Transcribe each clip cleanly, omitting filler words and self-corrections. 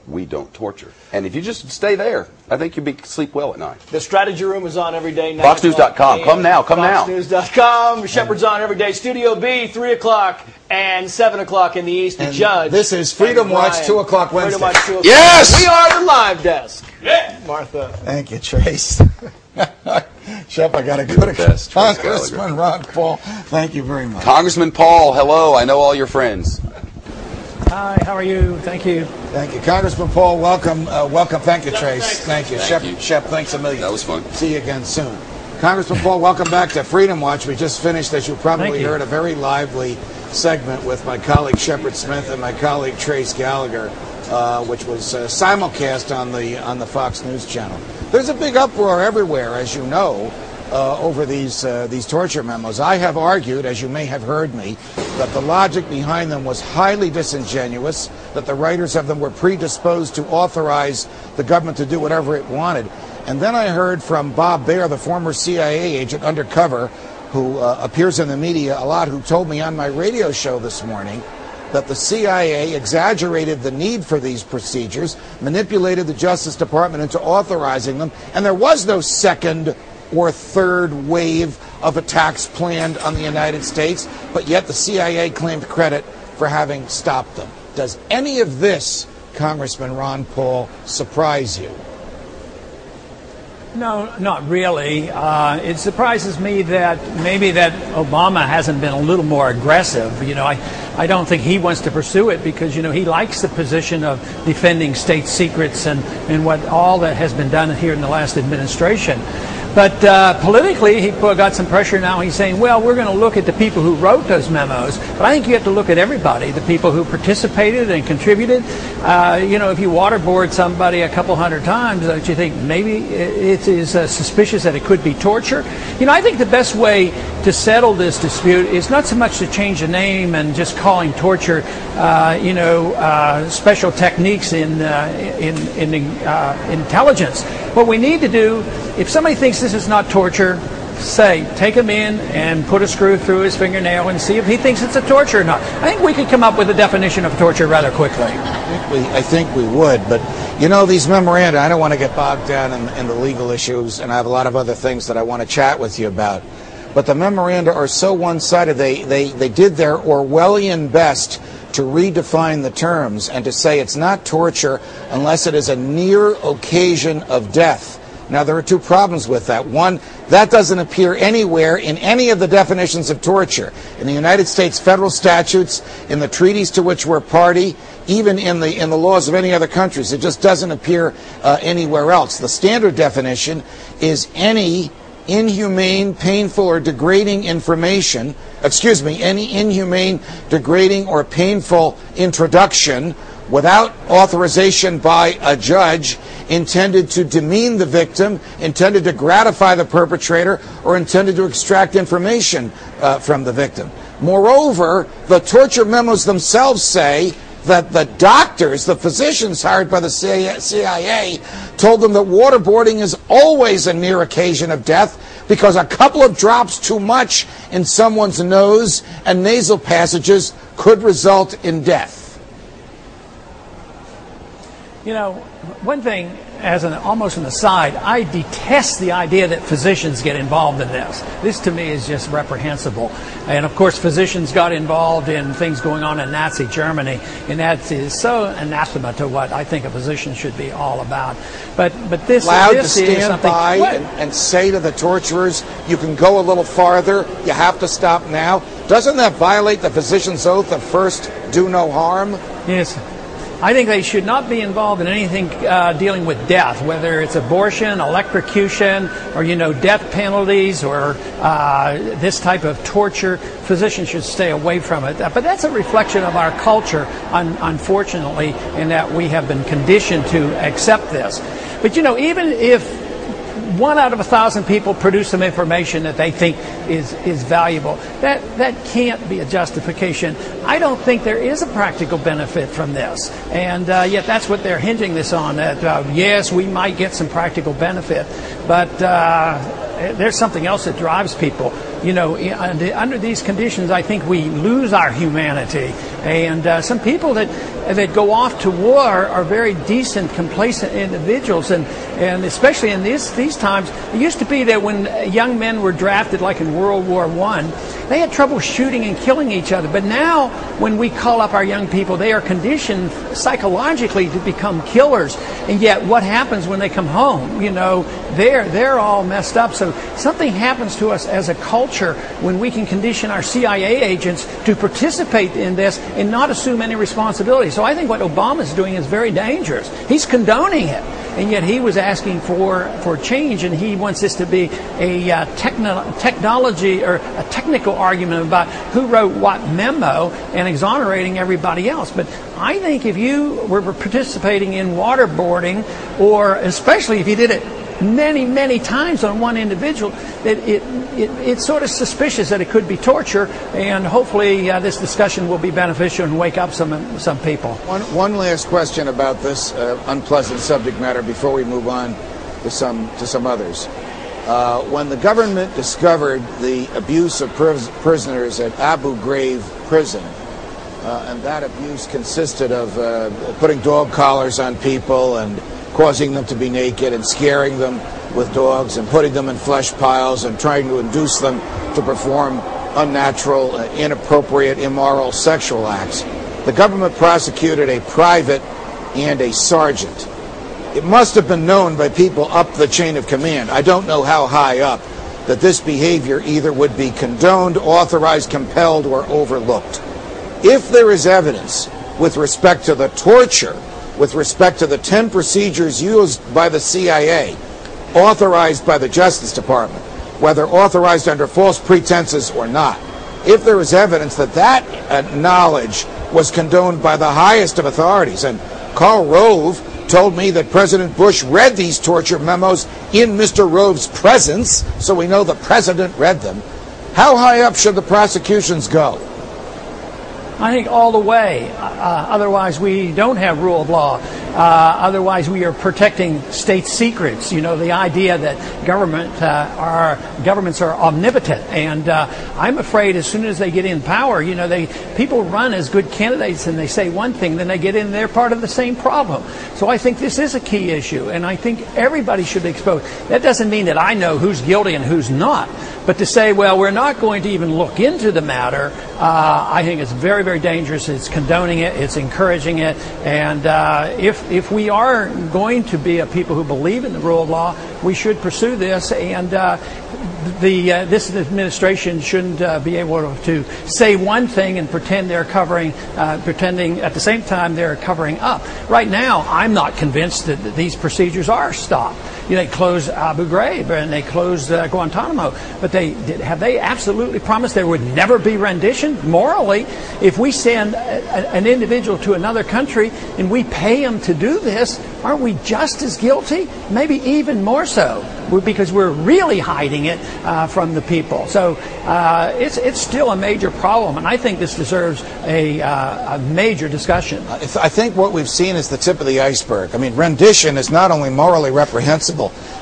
we don't torture. And if you just stay there, I think you'll sleep well at night. The Strategy Room is on every day. FoxNews.com. Come now. FoxNews.com. Shepard's on every day. Studio B, 3 o'clock and 7 o'clock in the East. The Judge. This is Freedom Watch, 2 o'clock Wednesday. Freedom Watch, 2 o'clock. Yes! We are the live desk. Yeah. Martha. Thank you, Trace. Shep, I got to go to Congressman Ron Paul. Thank you very much. Congressman Paul, hello. I know all your friends. Hi, how are you? Thank you. Thank you. Congressman Paul, welcome. Welcome. Thank you, Trace. Thank you. Shep, thanks a million. That was fun. See you again soon. Congressman Paul, welcome back to Freedom Watch. We just finished, as you probably heard, a very lively segment with my colleague Shepard Smith and my colleague Trace Gallagher, which was simulcast on the Fox News channel. There's a big uproar everywhere, as you know, over these torture memos. I have argued, as you may have heard me, that the logic behind them was highly disingenuous, that the writers of them were predisposed to authorize the government to do whatever it wanted. And then I heard from Bob Baer, the former CIA agent undercover, who appears in the media a lot, who told me on my radio show this morning that the CIA exaggerated the need for these procedures, manipulated the Justice Department into authorizing them, and there was no second or third wave of attacks planned on the United States, but yet the CIA claimed credit for having stopped them. Does any of this, Congressman Ron Paul, surprise you? No, not really. It surprises me that maybe that Obama hasn't been a little more aggressive. You know, I don't think he wants to pursue it because, you know, he likes the position of defending state secrets and what all that has been done here in the last administration. But politically, he got some pressure now. He's saying, well, we're going to look at the people who wrote those memos. But I think you have to look at everybody, the people who participated and contributed. You know, if you waterboard somebody a couple hundred times, don't you think maybe it is suspicious that it could be torture? You know, I think the best way to settle this dispute is not so much to change the name and just calling torture, special techniques in intelligence. What we need to do, if somebody thinks this is not torture, take him in and put a screw through his fingernail and see if he thinks it's a torture or not. I think we could come up with a definition of torture rather quickly. I think we would, but you know, these memoranda, I don't want to get bogged down in the legal issues, and I have a lot of other things that I want to chat with you about. But the memoranda are so one-sided. They did their Orwellian best to redefine the terms and to say it's not torture unless it is a near occasion of death. Now, there are two problems with that. One, that doesn't appear anywhere in any of the definitions of torture. In the United States federal statutes, in the treaties to which we're party, even in the laws of any other countries, it just doesn't appear anywhere else. The standard definition is any inhumane, painful, or degrading information, any inhumane, degrading, or painful introduction without authorization by a judge intended to demean the victim, intended to gratify the perpetrator, or intended to extract information from the victim. Moreover, the torture memos themselves say that the doctors, the physicians hired by the CIA, told them that waterboarding is always a near occasion of death because a couple of drops too much in someone's nose and nasal passages could result in death. You know, one thing, as almost an aside, I detest the idea that physicians get involved in this. This, to me, is just reprehensible. And, of course, physicians got involved in things going on in Nazi Germany, and that is so anathema to what I think a physician should be all about. But this, allowed this to stand is something, by and say to the torturers, you can go a little farther, you have to stop now. Doesn't that violate the physician's oath of first do no harm? Yes. I think they should not be involved in anything dealing with death, whether it's abortion, electrocution, or, death penalties, or this type of torture. Physicians should stay away from it. But that's a reflection of our culture, unfortunately, in that we have been conditioned to accept this. But, even if 1 out of 1,000 people produce some information that they think is valuable, that can't be a justification. I don't think there is a practical benefit from this, and yet that's what they're hinging this on, that yes, we might get some practical benefit, but there's something else that drives people. You know, under these conditions, I think we lose our humanity. And some people that go off to war are very decent, complacent individuals, and especially in these times, it used to be that when young men were drafted, like in World War I, they had trouble shooting and killing each other. But now, when we call up our young people, they are conditioned psychologically to become killers. And yet, what happens when they come home? You know, they're all messed up. So something happens to us as a culture when we can condition our CIA agents to participate in this and not assume any responsibility. So I think what Obama's doing is very dangerous. He's condoning it. And yet he was asking for change, and he wants this to be a technology or a technical argument about who wrote what memo and exonerating everybody else. But I think if you were participating in waterboarding, or especially if you did it many, many times on one individual, that it's sort of suspicious that it could be torture, and hopefully this discussion will be beneficial and wake up some people. One last question about this unpleasant subject matter before we move on to some others. When the government discovered the abuse of prisoners at Abu Ghraib prison, and that abuse consisted of putting dog collars on people and causing them to be naked and scaring them with dogs and putting them in flesh piles and trying to induce them to perform unnatural, inappropriate, immoral sexual acts. The government prosecuted a private and a sergeant. It must have been known by people up the chain of command, I don't know how high up, that this behavior either would be condoned, authorized, compelled, or overlooked. If there is evidence with respect to the torture, with respect to the 10 procedures used by the CIA, authorized by the Justice Department, whether authorized under false pretenses or not, if there is evidence that that knowledge was condoned by the highest of authorities, and Karl Rove told me that President Bush read these torture memos in Mr. Rove's presence, so we know the president read them, how high up should the prosecutions go? I think all the way. Otherwise, we don't have rule of law. Otherwise, we are protecting state secrets. You know, the idea that governments are omnipotent, and I'm afraid as soon as they get in power, you know, people run as good candidates and they say one thing, then they get in, they're part of the same problem. So I think this is a key issue, and I think everybody should be exposed. That doesn't mean that I know who's guilty and who's not, but to say, well, we're not going to even look into the matter, I think it's very, very dangerous. It's condoning it. It's encouraging it. And if we are going to be a people who believe in the rule of law, we should pursue this. And this administration shouldn't be able to say one thing and pretend they're pretending at the same time they're covering up. Right now, I'm not convinced that these procedures are stopped. You know, they closed Abu Ghraib and they closed Guantanamo, but have they absolutely promised there would never be rendition? Morally, if we send an individual to another country and we pay him to do this, aren't we just as guilty? Maybe even more so, because we're really hiding it from the people. So it's still a major problem, and I think this deserves a major discussion. I think what we've seen is the tip of the iceberg. I mean, rendition is not only morally reprehensible,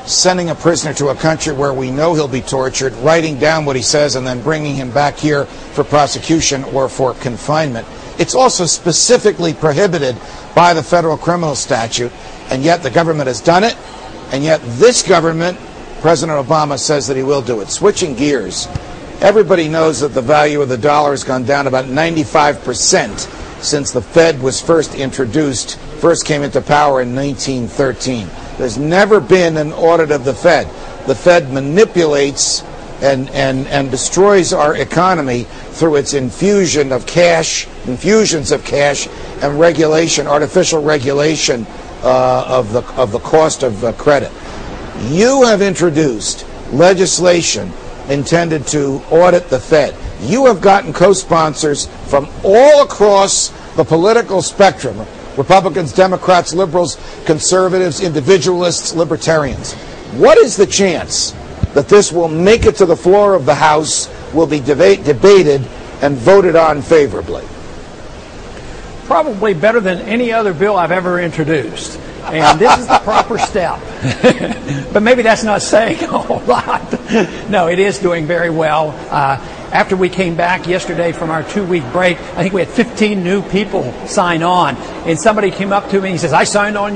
sending a prisoner to a country where we know he'll be tortured, writing down what he says, and then bringing him back here for prosecution or for confinement. It's also specifically prohibited by the federal criminal statute, and yet the government has done it, and yet this government, President Obama, says that he will do it. Switching gears, everybody knows that the value of the dollar has gone down about 95% since the Fed was first came into power in 1913. There's never been an audit of the Fed. The Fed manipulates and destroys our economy through its infusions of cash and regulation, artificial regulation of the cost of credit. You have introduced legislation intended to audit the Fed. You have gotten co-sponsors from all across the political spectrum: Republicans, Democrats, liberals, conservatives, individualists, libertarians. What is the chance that this will make it to the floor of the House, will be debated and voted on favorably? Probably better than any other bill I've ever introduced. And this is the proper step. But maybe that's not saying a whole lot. No, it is doing very well. After we came back yesterday from our 2-week break, I think we had 15 new people sign on. And somebody came up to me and he says, I signed on